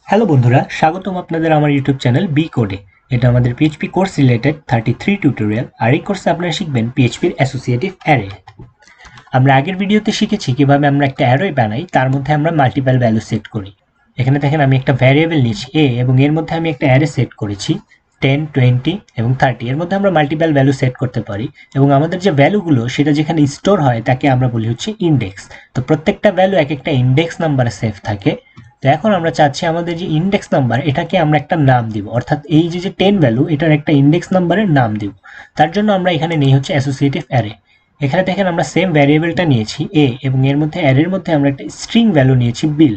Hello বন্ধুরা, স্বাগতম আপনাদের আমার ইউটিউব চ্যানেল বি কোডে। এটা আমাদের পিএইচপি কোর্স রিলেটেড 33 টিউটোরিয়াল। আর এই কোর্সে আপনারা শিখবেন পিএইচপির অ্যাসোসিয়েটিভ অ্যারে। আমরা আগের ভিডিওতে শিখেছি কিভাবে আমরা একটা অ্যারে বানাই, তার মধ্যে আমরা মাল্টিপল ভ্যালু সেট করি। এখানে দেখেন আমি একটা ভ্যারিয়েবল নিয়েছি এ এবং এর মধ্যে আমি একটা অ্যারে সেট করেছি 10, 20 এবং 30। এর মধ্যে আমরা মাল্টিপল ভ্যালু সেট করতে পারি এবং আমাদের যে ভ্যালুগুলো সেটা যেখানে স্টোর হয় তাকে আমরা বলি হচ্ছে ইন্ডেক্স। তো প্রত্যেকটা ভ্যালু এক একটা ইন্ডেক্স নাম্বারে সেভ থাকে। তো এখন আমরা চাচ্ছি আমাদের যে ইন্ডেক্স নাম্বার এটাকে আমরা একটা নাম দিব, অর্থাৎ এই যে 10 ভ্যালু এটার একটা ইন্ডেক্স নাম্বারের নাম দিব। তার জন্য আমরা এখানে নিই হচ্ছে অ্যাসোসিয়েটিভ অ্যারে। এখানে দেখেন আমরা সেম ভ্যারিয়েবলটা নিয়েছি এ এবং এর মধ্যে অ্যারের মধ্যে আমরা একটা স্ট্রিং ভ্যালু নিয়েছি বিল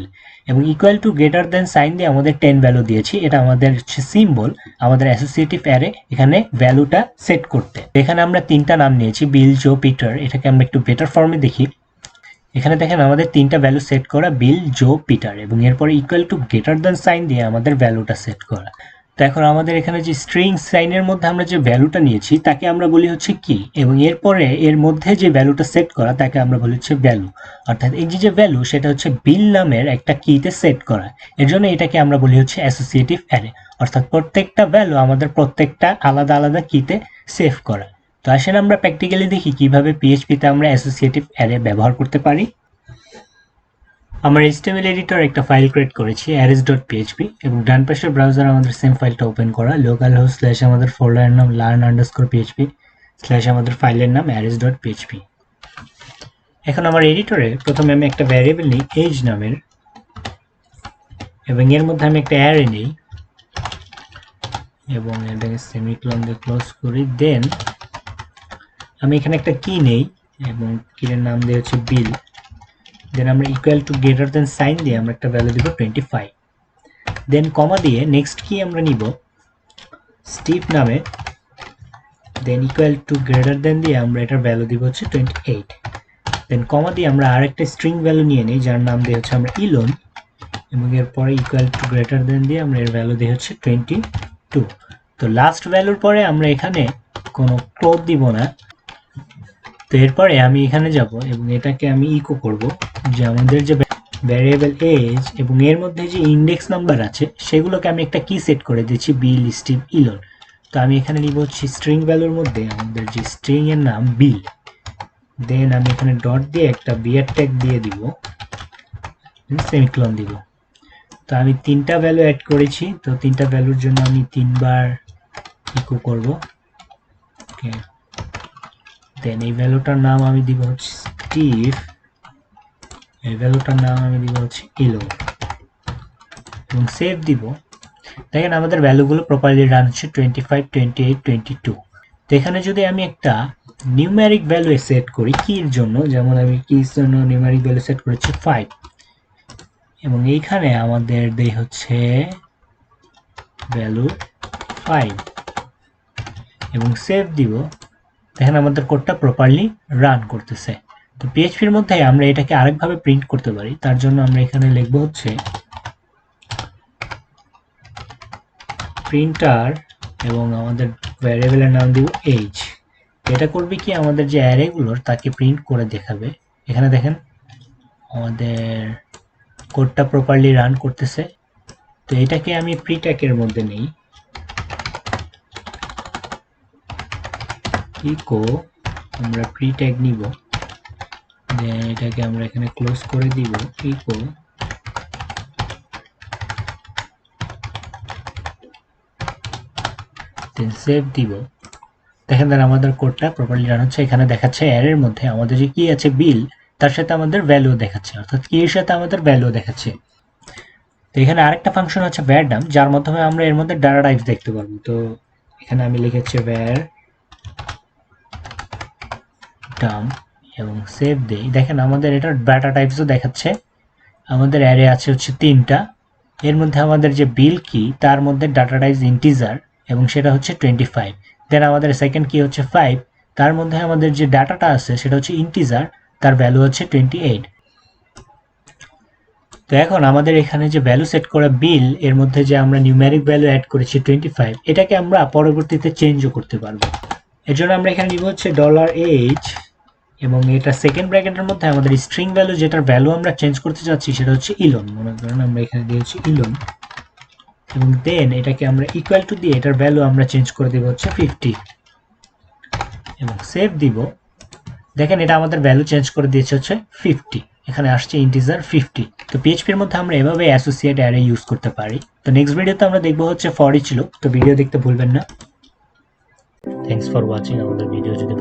এবং equal to greater than sign দিয়ে আমাদের 10 ভ্যালু দিয়েছি। এটা আমাদের হচ্ছে সিম্বল আমাদের অ্যাসোসিয়েটিভ অ্যারে এখানে ভ্যালুটা সেট করতে। এখানে আমরা তিনটা নাম নিয়েছি বিল, জো, পিটার। এটাকে আমরা একটু বেটার ফর্মে দেখি। এখানে দেখেন আমাদের তিনটা ভ্যালু সেট করা বিল, জো, পিটার এবং এরপরে equal to greater than sign দিয়ে আমাদের ভ্যালুটা সেট করা। তো এখন আমাদের এখানে যে স্ট্রিং সাইনের মধ্যে আমরা যে ভ্যালুটা নিয়েছি তাকে আমরা বলি হচ্ছে কি, এবং এরপরে এর মধ্যে যে ভ্যালুটা সেট করা তাকে আমরা বলি হচ্ছে ভ্যালু। অর্থাৎ এই যে ভ্যালু সেটা হচ্ছে বিল নামের একটা কিতে সেট করা। এর জন্য এটাকে আমরা বলি হচ্ছে অ্যাসোসিয়েটিভ অ্যারে, অর্থাৎ প্রত্যেকটা ভ্যালু আমাদের প্রত্যেকটা আলাদা আলাদা কিতে সেভ করা। তো আসেন আমরা প্র্যাকটিক্যালি দেখি কিভাবে পিএইচপিতে আমরা অ্যাসোসিয়েটিভ অ্যারে ব্যবহার করতে পারি। আমরা HTML এডিটর একটা ফাইল ক্রিয়েট করেছি arrays.php এবং ডান পাশের ব্রাউজার আমাদের সেম ফাইলটা ওপেন করা, লোকাল হোস্ট স্ল্যাশ আমাদের ফোল্ডারের নাম learn_php স্ল্যাশ আমাদের ফাইলের নাম arrays.php। এখন আমার এডিটরে প্রথমে আমি একটা ভ্যারিয়েবল নিই age নামের এবং এর মধ্যে আমি একটা অ্যারে নিই এবং এটাকে সেমিকোলন দিয়ে ক্লোজ করি। দেন আমি এখানে একটা কি নেই এবং কির নাম দিয়ে হচ্ছে বিল। দেন আমরা equal to greater than sign দিয়ে আমরা একটা ভ্যালু দিব 25। দেন কমা দিয়ে নেক্সট কি আমরা নিব স্টিপ নামে। দেন ইকুয়াল টু গ্রেটার দেন দিয়ে আমরা এটার ভ্যালু দিব হচ্ছে 28। দেন কমা দিয়ে আমরা আরেকটা স্ট্রিং ভ্যালু নিয়ে নিই যার নাম দিয়ে হচ্ছে আমরা ইলোন এবং এরপরে ইকুয়াল টু গ্রেটার দেন দিয়ে আমরা এর ভ্যালু দিয়ে হচ্ছে 22। তো লাস্ট ভ্যালুর পরে আমরা এখানে কোনো ক্লোজ দিব না। তো এরপরে আমি এখানে যাব এবং এটাকে আমি ইকো করব যে আমাদের যে ভ্যারিয়েবল এজ এবং এর মধ্যে যে ইন্ডেক্স নাম্বার আছে সেগুলোকে আমি একটা কি সেট করে দিচ্ছি বিল, স্টিভ, ইলোন। তো আমি এখানে নিব হচ্ছে স্ট্রিং ভ্যালুর মধ্যে আমাদের যে স্ট্রিং এর নাম বিল। দেন আমি এখানে ডট দিয়ে একটা বিয়ার ট্যাগ দিয়ে দিব, সেমিকোলন দিব। তো আমি তিনটা ভ্যালু অ্যাড করেছি, তো তিনটা ভ্যালুর জন্য আমি তিনবার ইকো করব। ওকে, দেন এই ভ্যালুটার নাম আমি দিব হচ্ছে স্টিভ, এই ভ্যালুটার নাম আমি দিব হচ্ছে ইলো এবং সেভ দিব। দেখেন আমাদের ভ্যালুগুলো প্রপারলি রান হচ্ছে 25, 28, 22। তো এখানে যদি আমি একটা নিউমেরিক ভ্যালু সেট করি কির জন্য, যেমন আমি কির জন্য নিউমেরিক ভ্যালু সেট করেছি 5 এবং এইখানে আমাদের দেই হচ্ছে ভ্যালু 5 এবং সেভ দিব। দেখেন আমাদের কোডটা প্রপারলি রান করতেছে। তো পিএইচপির মধ্যে আমরা এটাকে আরেকভাবে প্রিন্ট করতে পারি। তার জন্য আমরা এখানে লিখব হচ্ছে প্রিন্টার এবং আমাদের ভ্যারিয়েবলের নাম দিব এজ। এটা করবে কি আমাদের যে অ্যারেগুলোর তাকে প্রিন্ট করে দেখাবে। এখানে দেখেন আমাদের কোডটা প্রপারলি রান করতেছে। তো এটাকে আমি প্রি ট্যাগের মধ্যে নেই, ইকো আমরা প্রি ট্যাগ নিব, দেন এটাকে আমরা এখানে ক্লোজ করে দিব, ইকো দেন সেভ দিব। দেখেন দেন আমাদের কোডটা প্রপারলি রান হচ্ছে। এখানে দেখাচ্ছে অ্যারের মধ্যে আমাদের যে কি আছে বিল, তার সাথে আমাদের ভ্যালু দেখাচ্ছে, অর্থাৎ কি এর সাথে আমাদের ভ্যালু দেখাচ্ছে। তো এখানে আরেকটা ফাংশন আছে var ডাম, যার মাধ্যমে আমরা এর মধ্যে ডাটা টাইপস দেখতে পারবো। তো এখানে আমি লিখেছি var ডাম এবং সেভ দেই। দেখেন আমাদের এটা ডাটা টাইপসও দেখাচ্ছে। আমাদের অ্যারে আছে হচ্ছে তিনটা, এর মধ্যে আমাদের যে বিল কি তার মধ্যে ডাটা টাইপস ইন্টিজার এবং সেটা হচ্ছে 25। দেন আমাদের সেকেন্ড কি হচ্ছে 5, তার মধ্যে আমাদের যে ডাটাটা আছে সেটা হচ্ছে ইন্টিজার, তার ভ্যালু হচ্ছে 28। তো এখন আমাদের এখানে যে ভ্যালু সেট করা বিল এর মধ্যে যে আমরা নিউমেরিক ভ্যালু অ্যাড করেছি 25, এটাকে আমরা পরবর্তীতে চেঞ্জও করতে পারবো। এর জন্য আমরা এখানে নিব হচ্ছে $h এবং এটা সেকেন্ড ব্র্যাকেটের মধ্যে আমাদের স্ট্রিং ভ্যালু যেটার ভ্যালু আমরা চেঞ্জ করতে চাচ্ছি সেটা হচ্ছে ইলোন। মনে করেন আমরা এখানে দিয়েছি ইলোন এবং দেন এটাকে আমরা ইকুয়াল টু দিয়ে এটার ভ্যালু আমরা চেঞ্জ করে দেব হচ্ছে 50 এবং সেভ দিব। দেখেন এটা আমাদের ভ্যালু চেঞ্জ করে দিয়েছে হচ্ছে 50, এখানে আসছে ইন্টিজার 50। তো পিএইচপি এর মধ্যে আমরা এভাবে অ্যাসোসিয়েট অ্যারে ইউজ করতে পারি। তো নেক্সট ভিডিওতে আমরা দেখব হচ্ছে ফর ইচ লুপ। তো ভিডিও দেখতে ভুলবেন না। Thanks for watching. আমাদের ভিডিও যদি